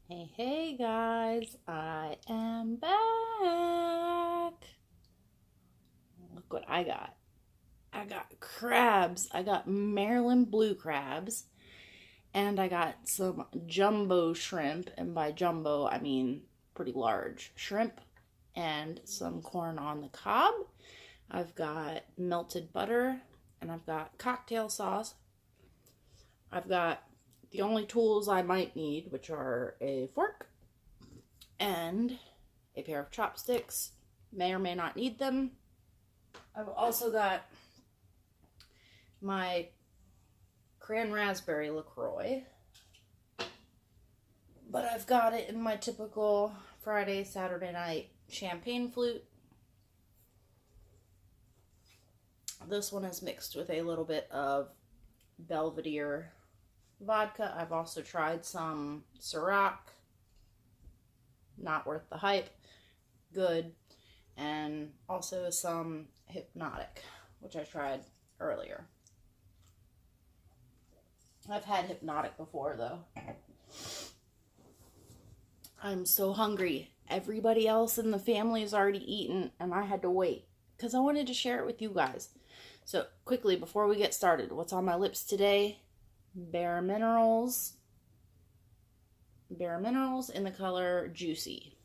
Hey guys, I am back. Look what I got. I got crabs. I got Maryland blue crabs. And I got some jumbo shrimp. And by jumbo, I mean pretty large shrimp. And some corn on the cob. I've got melted butter. And I've got cocktail sauce. I've got the only tools I might need, which are a fork and a pair of chopsticks. May or may not need them. I've also got my cran raspberry LaCroix, but I've got it in my typical Friday, Saturday night champagne flute. This one is mixed with a little bit of Belvedere vodka. I've also tried some Ciroc. Not worth the hype. Good. And also some Hypnotic, which I tried earlier. I've had Hypnotic before, though. I'm so hungry. Everybody else in the family has already eaten, and I had to wait because I wanted to share it with you guys. So, quickly, before we get started, what's on my lips today? Bare Minerals. Bare Minerals in the color Juicy.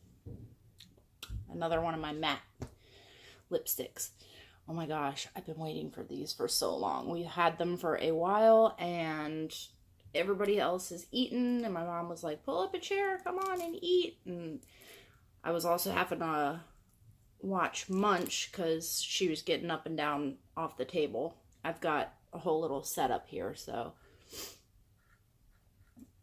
Another one of my matte lipsticks. Oh my gosh, I've been waiting for these for so long. We had them for a while and everybody else has eaten and my mom was like, pull up a chair, come on and eat. And I was also having to watch Munch because she was getting up and down off the table. I've got a whole little setup here, so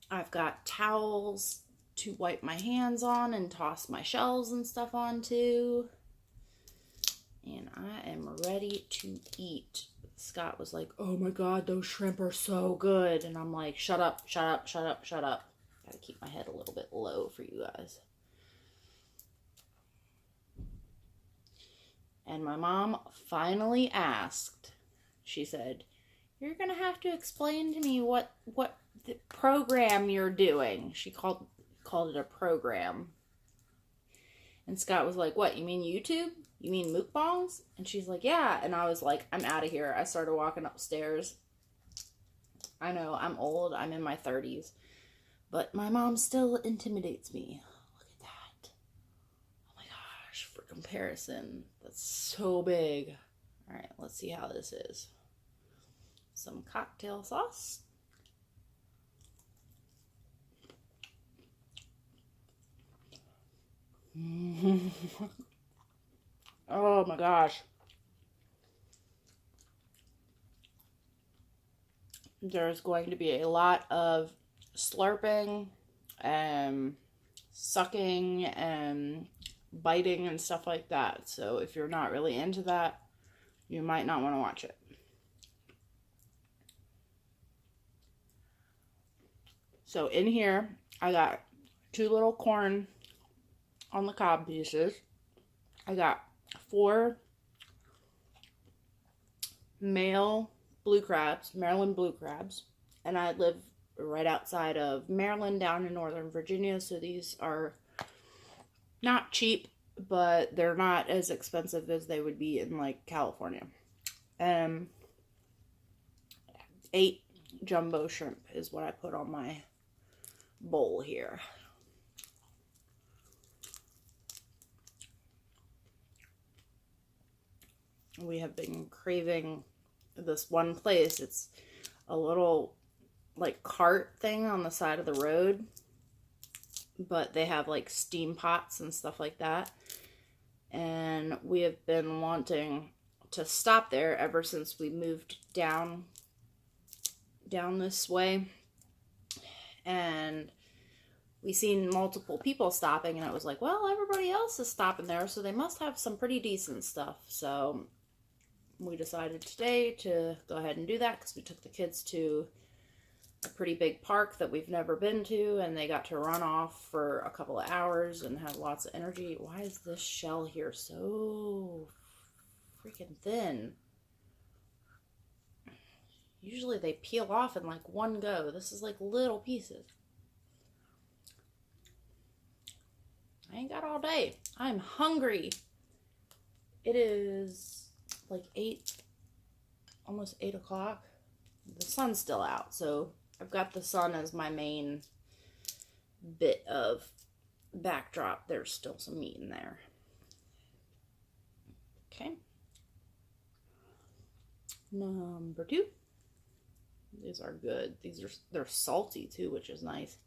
I've got towels to wipe my hands on and toss my shells and stuff onto. And I am ready to eat. Scott was like, oh my god, those shrimp are so good. And I'm like, shut up, shut up, shut up, shut up. Gotta keep my head a little bit low for you guys. And my mom finally asked, she said, you're gonna have to explain to me what the program you're doing. She called it a program. And Scott was like, what, you mean YouTube? You mean mukbangs? And she's like, yeah. And I was like, I'm out of here. I started walking upstairs. I know, I'm old. I'm in my 30s. But my mom still intimidates me. Look at that. Oh my gosh, for comparison, that's so big. All right, let's see how this is. Some cocktail sauce. Oh my gosh. There's going to be a lot of slurping and sucking and biting and stuff like that. So if you're not really into that, you might not want to watch it. So in here, I got 2 little corn on the cob pieces. I got 4 male blue crabs, Maryland blue crabs. And I live right outside of Maryland down in Northern Virginia. So these are not cheap, but they're not as expensive as they would be in like California. 8 jumbo shrimp is what I put on my bowl here. We have been craving this one place. It's a little like cart thing on the side of the road, but they have like steam pots and stuff like that. And we have been wanting to stop there ever since we moved down this way. And we seen multiple people stopping and it was like, well, everybody else is stopping there, so they must have some pretty decent stuff. So we decided today to go ahead and do that because we took the kids to a pretty big park that we've never been to and they got to run off for a couple of hours and had lots of energy. Why is this shell here so freaking thin? Usually they peel off in like one go. This is like little pieces. I ain't got all day. I'm hungry. It is like 8, almost 8 o'clock. The sun's still out, so I've got the sun as my main bit of backdrop. There's still some meat in there. Okay. Number 2. These are good. They're salty too, which is nice.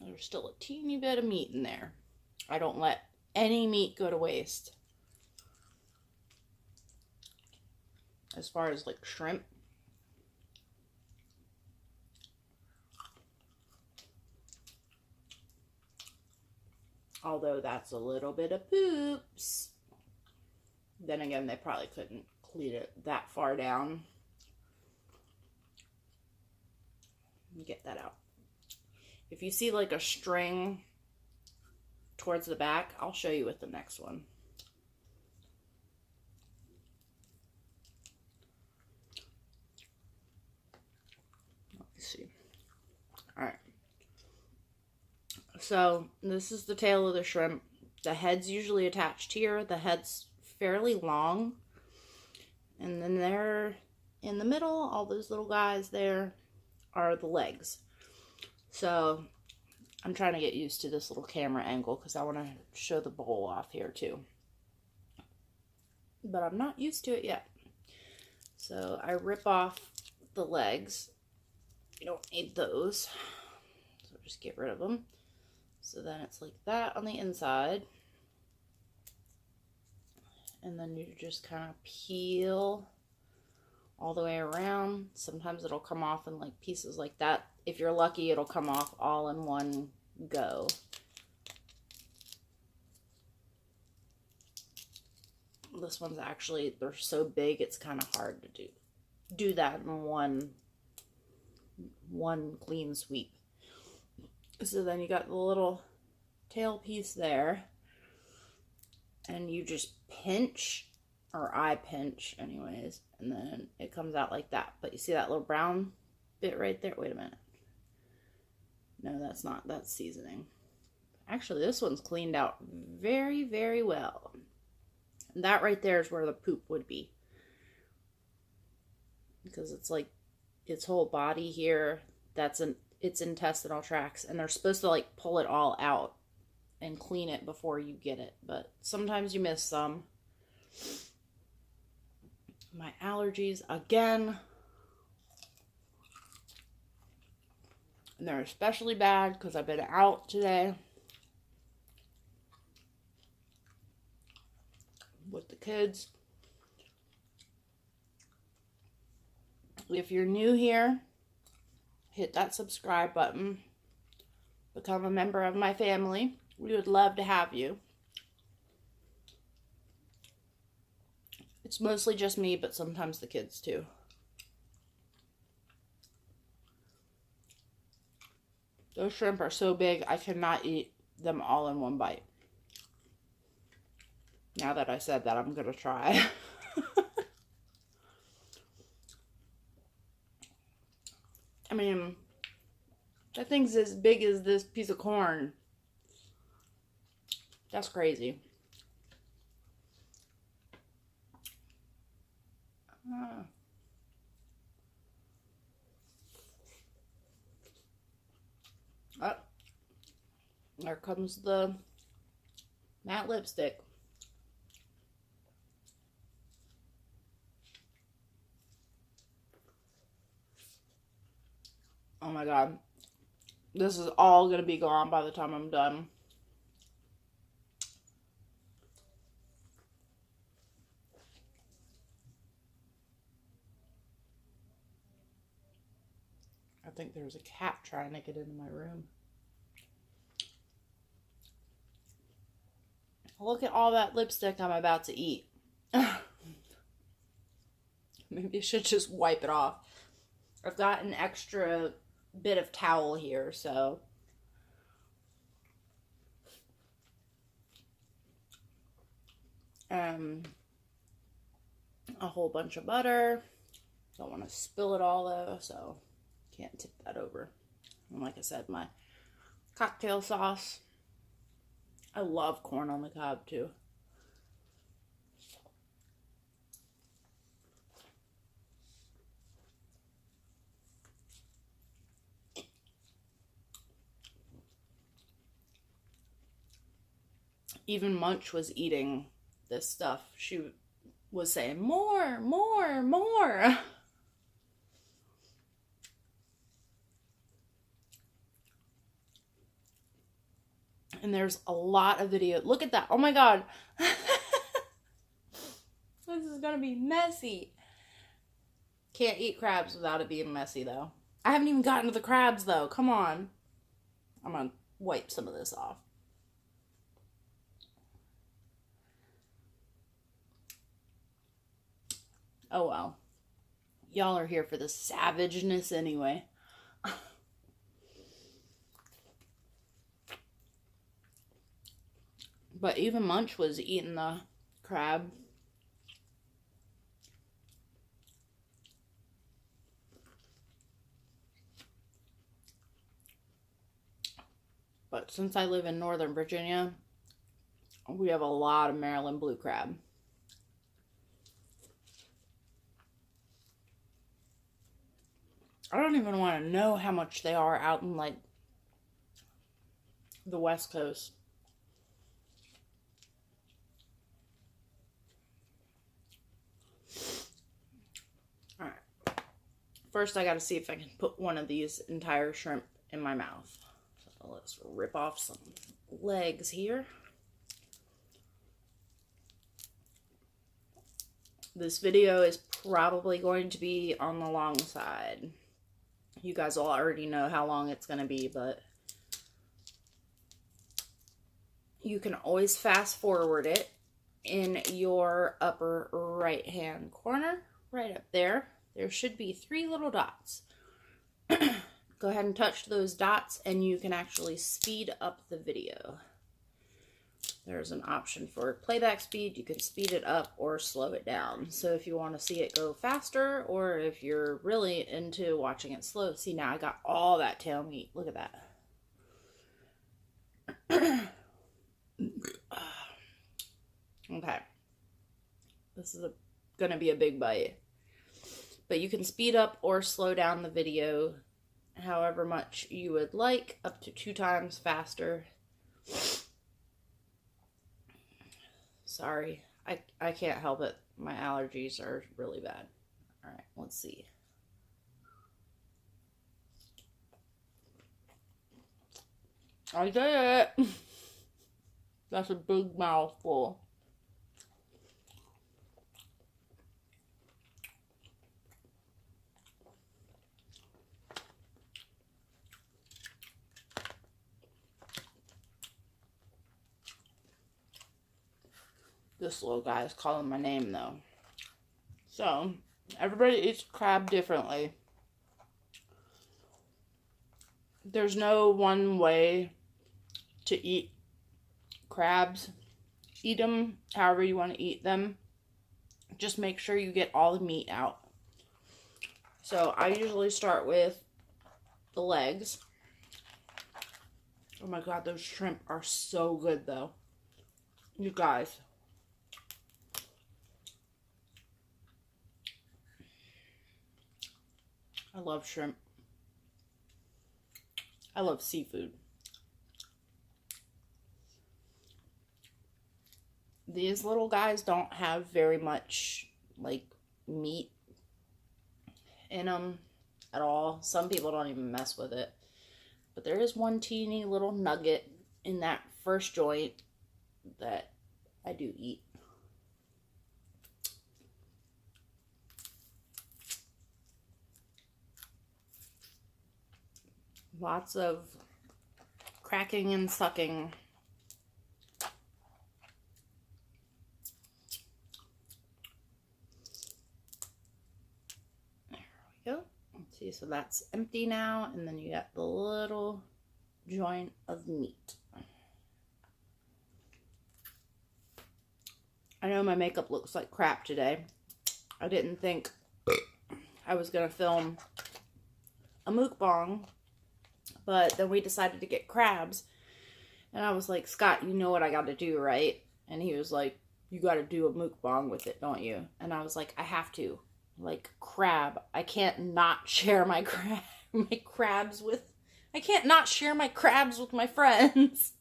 There's still a teeny bit of meat in there. I don't let any meat go to waste. As far as like shrimp, although that's a little bit of poops. Then again, they probably couldn't clean it that far down. Get that out. If you see like a string towards the back, I'll show you with the next one. Let's see. All right. So this is the tail of the shrimp. The head's usually attached here. The head's fairly long. And then there in the middle, all those little guys there are the legs. So I'm trying to get used to this little camera angle because I want to show the bowl off here too. But I'm not used to it yet. So I rip off the legs. You don't need those. So just get rid of them. So then it's like that on the inside. And then you just kind of peel all the way around. Sometimes it'll come off in like pieces like that. If you're lucky, it'll come off all in one go. This one's actually, they're so big, it's kind of hard to do that in one clean sweep. So then you got the little tail piece there. And you just pinch, or I pinch anyways, and then it comes out like that. But you see that little brown bit right there? Wait a minute. No, that's not. That's seasoning. Actually, this one's cleaned out very, very well. And that right there is where the poop would be. Because it's like its whole body here. That's its intestinal tracts. And they're supposed to like pull it all out and clean it before you get it. But sometimes you miss some. My allergies again. And they're especially bad because I've been out today with the kids. If you're new here, hit that subscribe button. Become a member of my family. We would love to have you. It's mostly just me, but sometimes the kids too. Those shrimp are so big, I cannot eat them all in one bite. Now that I said that, I'm going to try. I mean, that thing's as big as this piece of corn. That's crazy. Oh, there comes the matte lipstick. Oh my god. This is all going to be gone by the time I'm done. I think there's a cat trying to get into my room. Look at all that lipstick I'm about to eat. Maybe I should just wipe it off. I've got an extra bit of towel here, so. a whole bunch of butter. Don't want to spill it all though, so can't tip that over. And like I said, my cocktail sauce. I love corn on the cob too. Even Munch was eating this stuff. She was saying, more, more, more. And there's a lot of video. Look at that. Oh my God. This is going to be messy. Can't eat crabs without it being messy, though. I haven't even gotten to the crabs, though. Come on. I'm going to wipe some of this off. Oh, well. Y'all are here for the savageness anyway. But even Munch was eating the crab. But since I live in Northern Virginia, we have a lot of Maryland blue crab. I don't even want to know how much they are out in, like, the West Coast. Alright. First, I gotta see if I can put one of these entire shrimp in my mouth. So let's rip off some legs here. This video is probably going to be on the long side. You guys all already know how long it's going to be, but you can always fast forward it in your upper right hand corner, right up there. There should be 3 little dots. Go ahead and touch those dots and you can actually speed up the video. There's an option for playback speed. You can speed it up or slow it down. So if you want to see it go faster, or if you're really into watching it slow. See, now I got all that tail meat. Look at that. Okay. This is gonna be a big bite. But you can speed up or slow down the video however much you would like, up to 2 times faster. Sorry, I can't help it. My allergies are really bad. Alright, let's see. I did it! That's a big mouthful. This little guy is calling my name, though. So, everybody eats crab differently. There's no one way to eat crabs. Eat them however you want to eat them. Just make sure you get all the meat out. So, I usually start with the legs. Oh my God, those shrimp are so good, though. You guys. I love shrimp. I love seafood. These little guys don't have very much, like, meat in them at all. Some people don't even mess with it. But there is one teeny little nugget in that first joint that I do eat. Lots of cracking and sucking. There we go. Let's see, so that's empty now, and then you got the little joint of meat. I know my makeup looks like crap today. I didn't think I was going to film a mukbang, but then we decided to get crabs. And I was like, Scott, you know what I got to do, right? And he was like, you got to do a mukbang with it, don't you? And I was like, I have to. Like, crab. I can't not share my crabs with... I can't not share my crabs with my friends.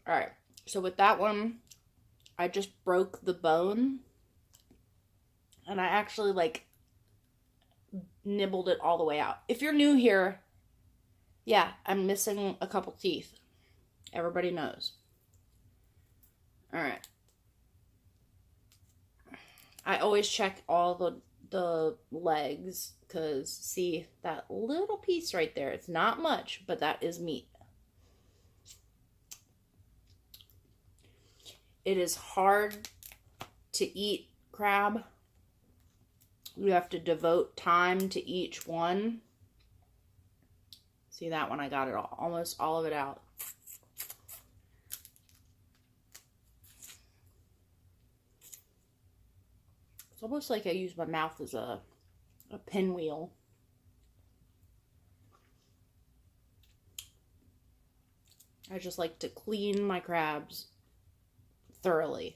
Alright, so with that one, I just broke the bone. And I actually, like, nibbled it all the way out. If you're new here, yeah, I'm missing a couple teeth. Everybody knows. Alright. I always check all the legs, because, see, that little piece right there, it's not much, but that is meat. It is hard to eat crab. You have to devote time to each one. See that one? I got it all, almost all of it out. It's almost like I use my mouth as a pinwheel. I just like to clean my crabs thoroughly.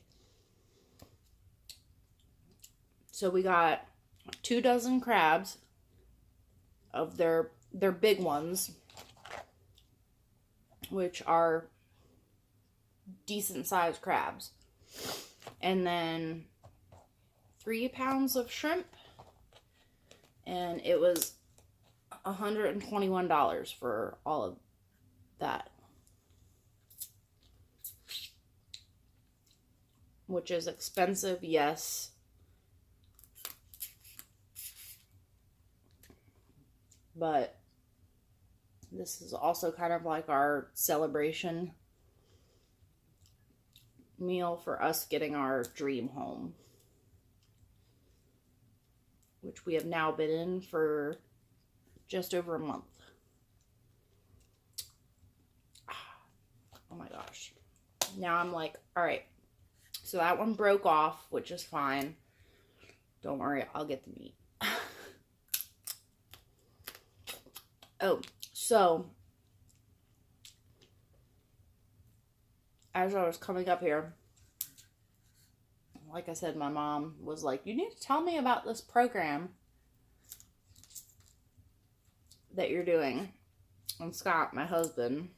So we got 2 dozen crabs of their big ones, which are decent sized crabs. And then 3 pounds of shrimp, and it was $121 for all of that, which is expensive, yes, but this is also kind of like our celebration meal for us getting our dream home, which we have now been in for just over a month. Oh my gosh. Now I'm like, all right. So that one broke off, which is fine. Don't worry, I'll get the meat. Oh, so as I was coming up here, like I said, my mom was like, you need to tell me about this program that you're doing. And Scott, my husband,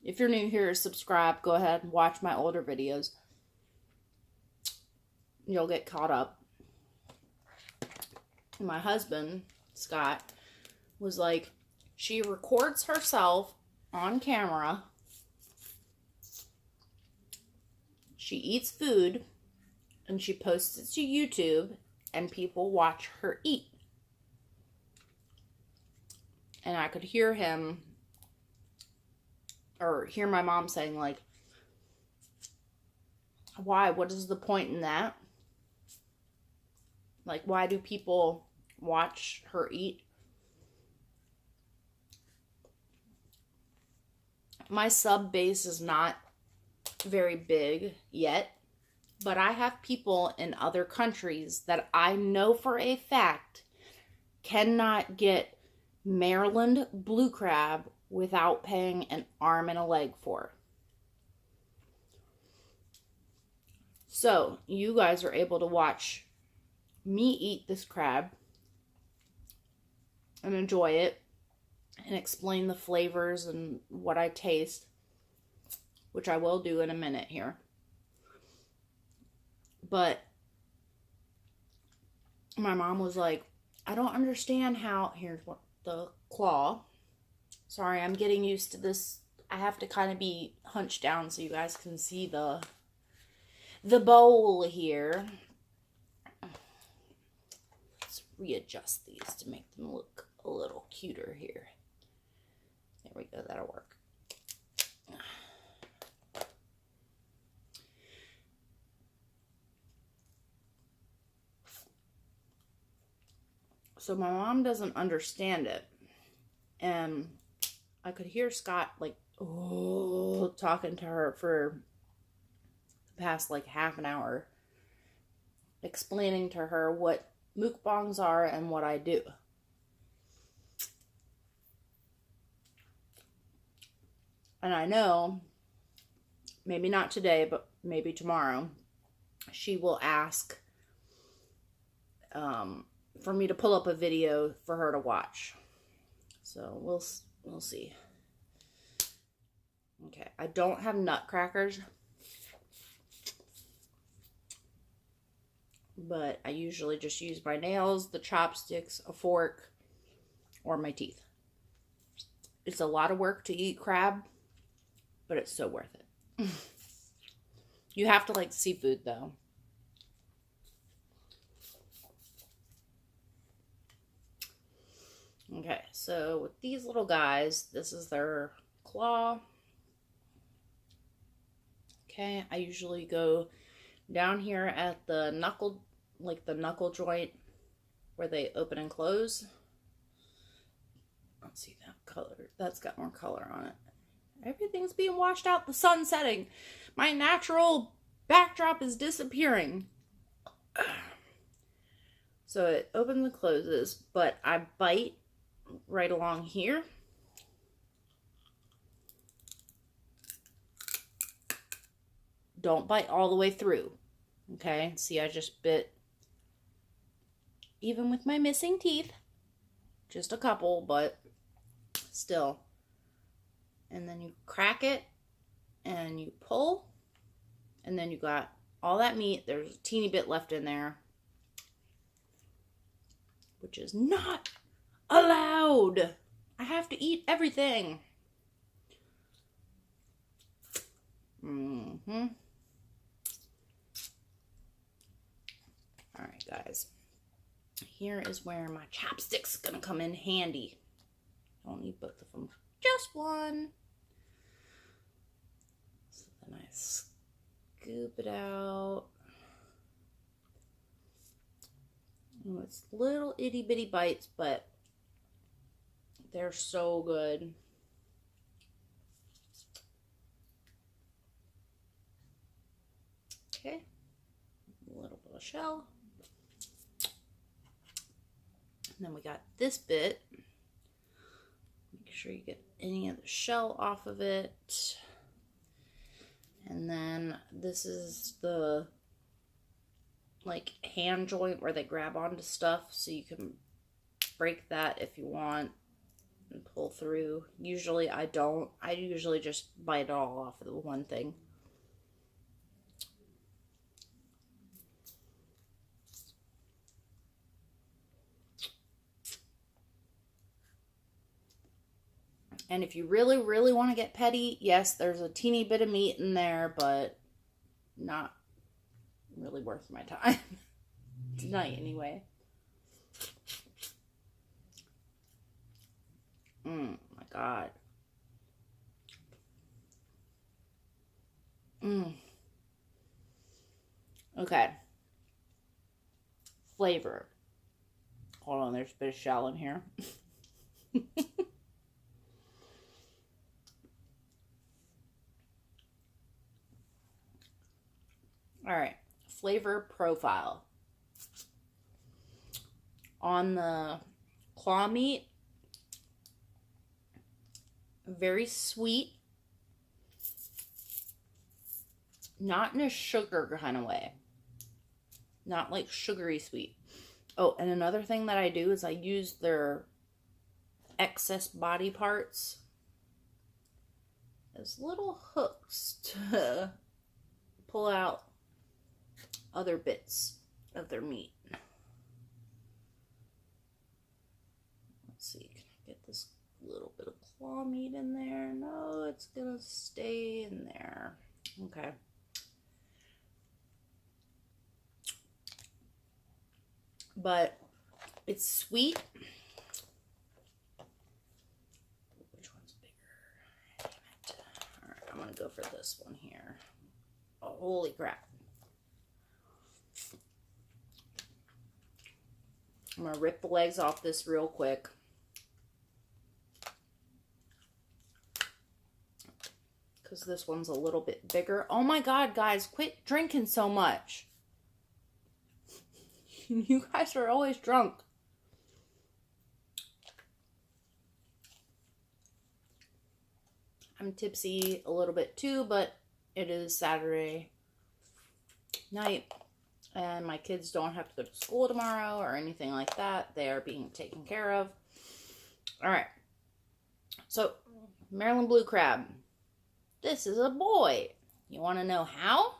if you're new here, subscribe. Go ahead and watch my older videos. You'll get caught up. My husband, Scott, was like, she records herself on camera. She eats food. And she posts it to YouTube, and people watch her eat. And I could hear him, or hear my mom saying, like, why? What is the point in that? Like, why do people watch her eat? My sub base is not very big yet. But I have people in other countries that I know for a fact cannot get Maryland blue crab without paying an arm and a leg for. So, you guys are able to watch me eat this crab and enjoy it and explain the flavors and what I taste, which I will do in a minute here. But my mom was like, I don't understand how... Here's what the claw. Sorry, I'm getting used to this. I have to kind of be hunched down so you guys can see the bowl here. Let's readjust these to make them look a little cuter here. There we go, that'll work. So my mom doesn't understand it. And I could hear Scott, like, oh, talking to her for the past, like, half an hour, explaining to her what mukbangs are and what I do. And I know, maybe not today, but maybe tomorrow, she will ask for me to pull up a video for her to watch. So we'll see. Okay, I don't have nutcrackers, but I usually just use my nails, the chopsticks, a fork, or my teeth. It's a lot of work to eat crab, but it's so worth it. You have to like seafood, though. Okay, so with these little guys, this is their claw. Okay, I usually go down here at the knuckle, like the knuckle joint where they open and close. Let's see that color. That's got more color on it. Everything's being washed out. The sun's setting. My natural backdrop is disappearing. So it opens and closes, but I bite right along here. Don't bite all the way through. Okay, see, I just bit, even with my missing teeth, just a couple, but still. And then you crack it and you pull, and then you got all that meat. There's a teeny bit left in there, which is not allowed. I have to eat everything. Alright, guys. Here is where my chopstick's gonna come in handy. I don't need both of them. Just one. So then I scoop it out. Oh, it's little itty bitty bites, but they're so good. Okay. A little bit of shell. And then we got this bit. Make sure you get any of the shell off of it. And then this is the like hand joint where they grab onto stuff, so you can break that if you want and pull through. Usually I don't. I usually just bite it all off of the one thing. And if you really, really want to get petty, yes, there's a teeny bit of meat in there, but not really worth my time. Tonight, anyway. My God. Okay. Flavor. Hold on, there's a bit of shell in here. Alright, flavor profile. On the claw meat, very sweet. Not in a sugar kind of way. Not like sugary sweet. Oh, and another thing that I do is I use their excess body parts as little hooks to pull out other bits of their meat. Let's see, can I get this little bit of claw meat in there? No, it's gonna stay in there. Okay. But it's sweet. Which one's bigger? Damn it. Alright, I'm gonna go for this one here. Oh, holy crap. I'm going to rip the legs off this real quick. Because this one's a little bit bigger. Oh my God, guys, quit drinking so much. You guys are always drunk. I'm tipsy a little bit too, but it is Saturday night. And my kids don't have to go to school tomorrow or anything like that. They are being taken care of. All right. So, Maryland blue crab. This is a boy. You want to know how?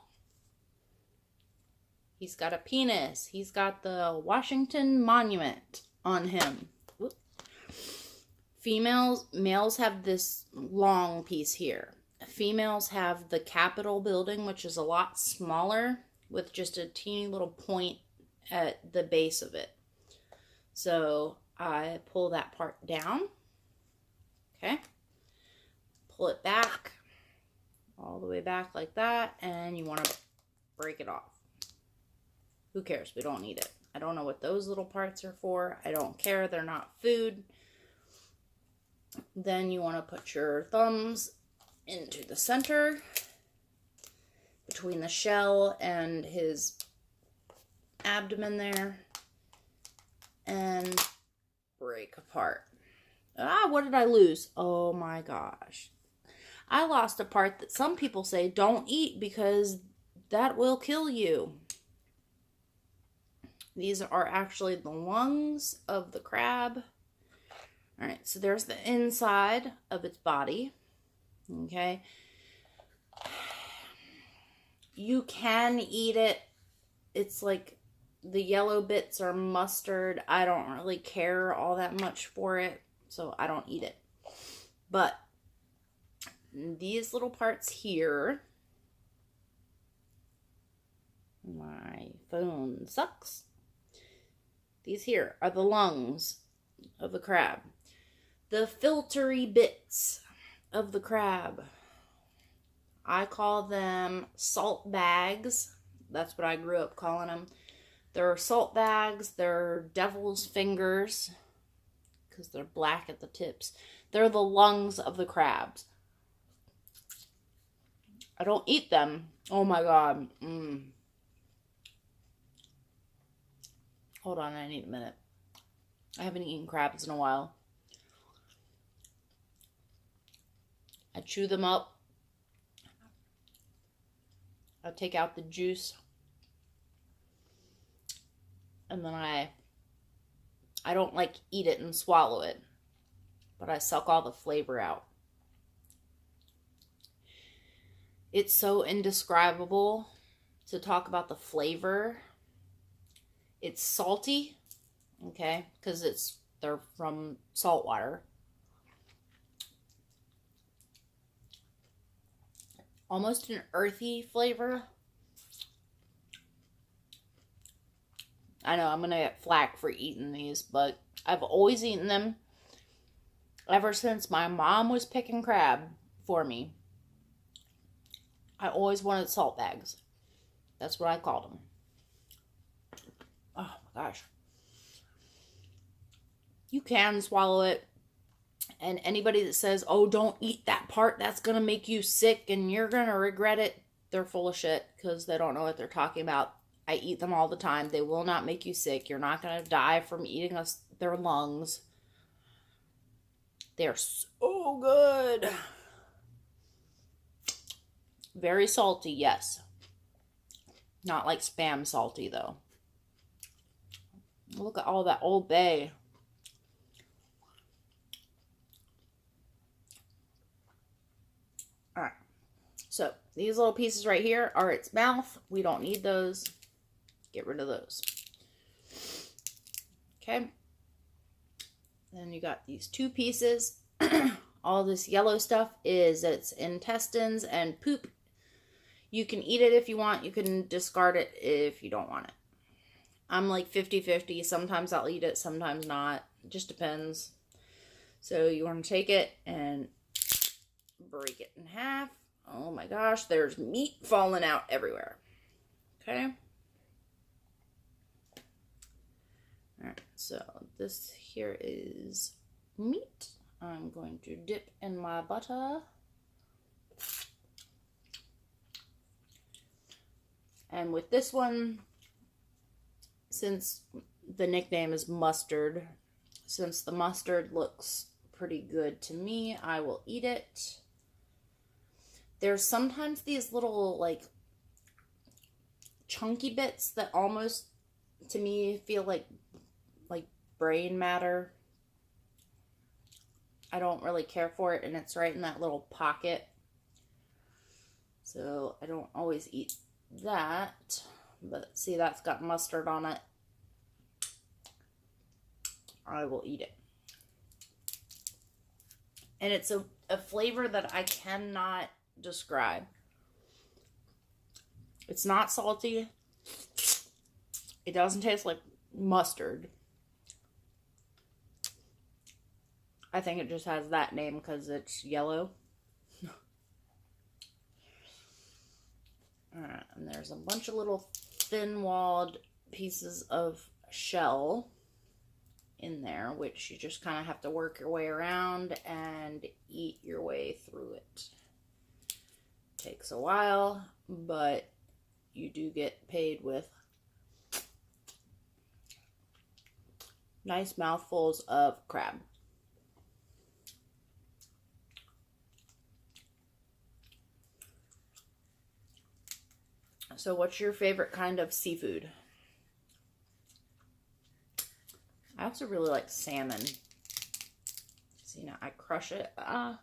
He's got a penis. He's got the Washington Monument on him. Whoop. Males have this long piece here. Females have the Capitol building, which is a lot smaller, with just a teeny little point at the base of it. So I pull that part down. Okay. Pull it back. All the way back like that. And you want to break it off. Who cares? We don't need it. I don't know what those little parts are for. I don't care. They're not food. Then you want to put your thumbs into the center between the shell and his abdomen there and break apart. Ah, what did I lose? Oh my gosh. I lost a part that some people say don't eat because that will kill you. These are actually the lungs of the crab. All right, so there's the inside of its body. Okay. You can eat it. It's like the yellow bits are mustard. I don't really care all that much for it, so I don't eat it. But these little parts here, my phone sucks. These here are the lungs of the crab. The filtery bits of the crab. I call them salt bags. That's what I grew up calling them. They're salt bags. They're devil's fingers because they're black at the tips. They're the lungs of the crabs. I don't eat them. Oh my God. Hold on, I need a minute. I haven't eaten crabs in a while. I chew them up. I take out the juice. And then I don't like eat it and swallow it. But I suck all the flavor out. It's so indescribable to talk about the flavor. It's salty, okay, because they're from salt water. Almost an earthy flavor. I know I'm going to get flack for eating these, but I've always eaten them ever since my mom was picking crab for me. I always wanted salt bags. That's what I called them. Oh my gosh. You can swallow it. And anybody that says, oh, don't eat that part, that's going to make you sick and you're going to regret it, they're full of shit because they don't know what they're talking about. I eat them all the time. They will not make you sick. You're not going to die from eating their lungs. They're so good. Very salty, yes. Not like Spam salty, though. Look at all that Old Bay. Alright. So, these little pieces right here are its mouth. We don't need those. Get rid of those. Okay. Then you got these two pieces. All this yellow stuff is its intestines and poop. You can eat it if you want. You can discard it if you don't want it. I'm like 50-50. Sometimes I'll eat it, sometimes not. It just depends. So you want to take it and break it in half. Oh my gosh, there's meat falling out everywhere. Okay. All right. So this here is meat. I'm going to dip in my butter. And with this one, since the nickname is mustard, since the mustard looks pretty good to me, I will eat it. There's sometimes these little, like, chunky bits that almost, to me, feel like brain matter. I don't really care for it, and it's right in that little pocket. So I don't always eat that. But see, that's got mustard on it. I will eat it. And it's a flavor that I cannot describe. It's not salty. It doesn't taste like mustard. I think it just has that name because it's yellow. Alright, and there's a bunch of little thin-walled pieces of shell in there, which you just kind of have to work your way around and eat your way through it. Takes a while, but you do get paid with nice mouthfuls of crab. So what's your favorite kind of seafood? I also really like salmon. See, now I crush it. I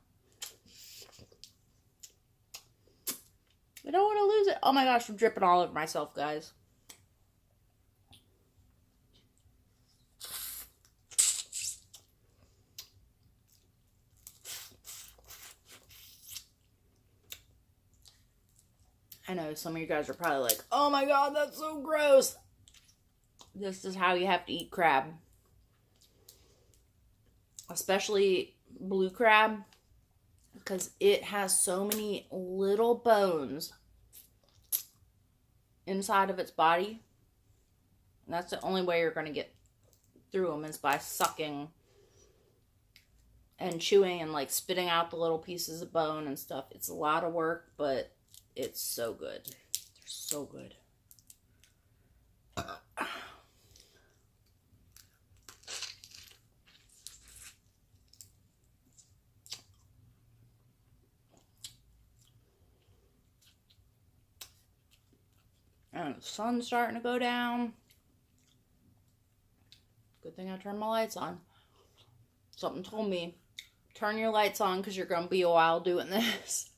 don't want to lose it. Oh my gosh, I'm dripping all over myself, guys. I know some of you guys are probably like, oh my god, that's so gross. This is how you have to eat crab. Especially blue crab. Because it has so many little bones inside of its body. And that's the only way you're going to get through them is by sucking and chewing and like spitting out the little pieces of bone and stuff. It's a lot of work, but it's so good. They're so good. And the sun's starting to go down. Good thing I turned my lights on. Something told me, turn your lights on because you're going to be a while doing this.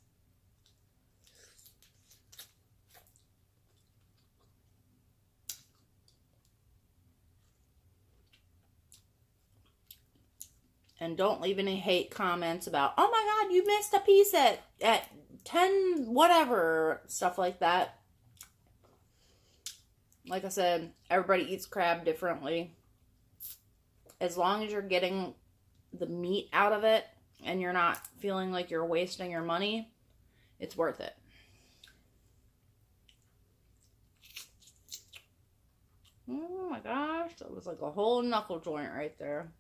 And don't leave any hate comments about, oh my god, you missed a piece at 10 whatever, stuff like that. Like I said, everybody eats crab differently. As long as you're getting the meat out of it and you're not feeling like you're wasting your money, it's worth it. Oh my gosh, that was like a whole knuckle joint right there.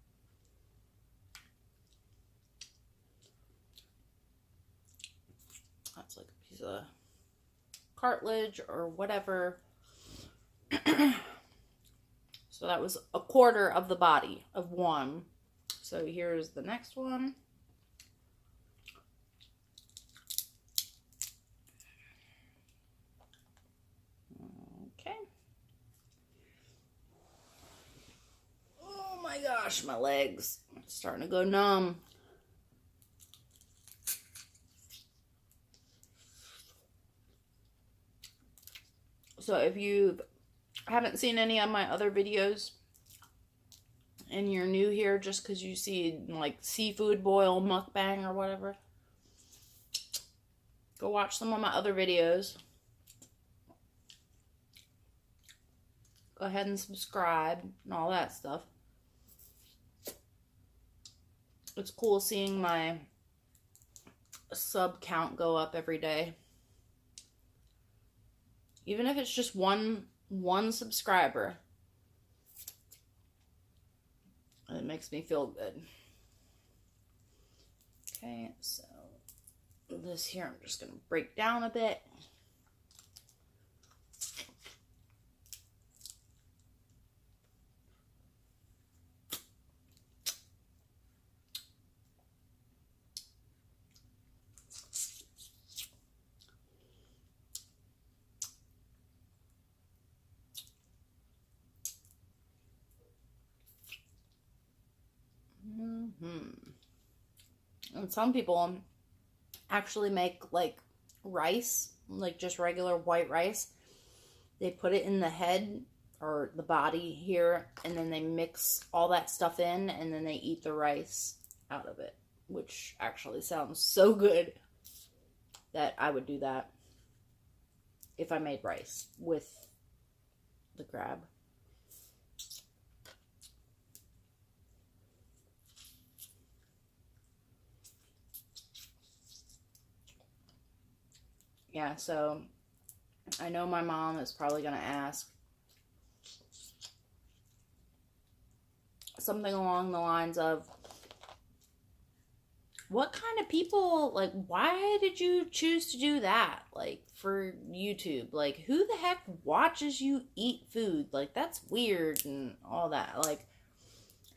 That's like a piece of cartilage or whatever. So that was a quarter of the body of one. So here's the next one. Okay. Oh my gosh, my legs. It's starting to go numb. So if you haven't seen any of my other videos and you're new here just because you see like seafood boil mukbang or whatever, go watch some of my other videos. Go ahead and subscribe and all that stuff. It's cool seeing my sub count go up every day. Even if it's just one subscriber. makes me feel good. Okay, so this here I'm just going to break down a bit. And some people actually make like rice, like just regular white rice. They put it in the head or the body here, and then they mix all that stuff in, and then they eat the rice out of it, which actually sounds so good that I would do that if I made rice with the crab. Yeah, so I know my mom is probably going to ask something along the lines of, what kind of people, like, why did you choose to do that, like, for YouTube? Like, who the heck watches you eat food? Like, that's weird and all that. Like,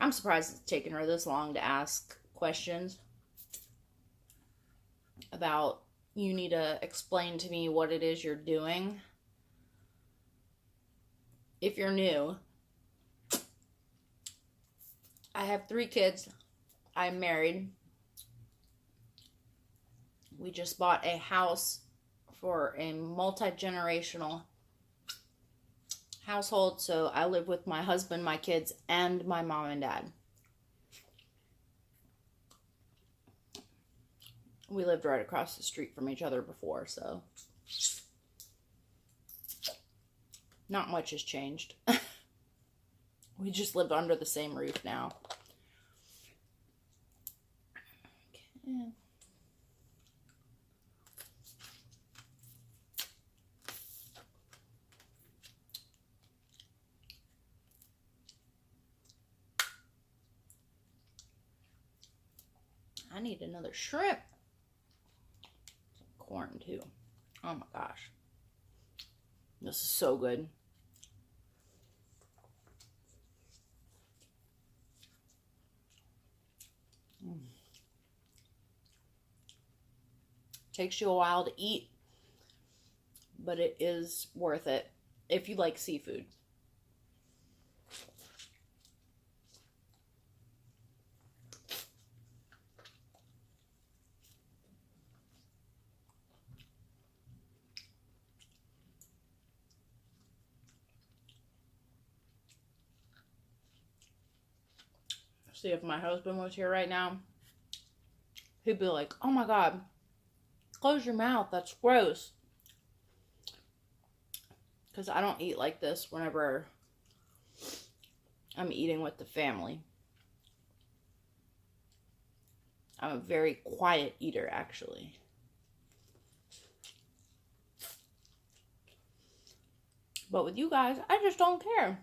I'm surprised it's taken her this long to ask questions about, you need to explain to me what it is you're doing. If you're new, I have 3 kids. I'm married. We just bought a house for a multi-generational household. So I live with my husband, my kids, and my mom and dad. We lived right across the street from each other before, so not much has changed. We just live under the same roof now. Okay. I need another shrimp. Corn too. Oh my gosh. This is so good. Takes you a while to eat, but it is worth it if you like seafood. See, if my husband was here right now, he'd be like, oh my God, close your mouth, that's gross. Because I don't eat like this whenever I'm eating with the family. I'm a very quiet eater, actually. But with you guys, I just don't care.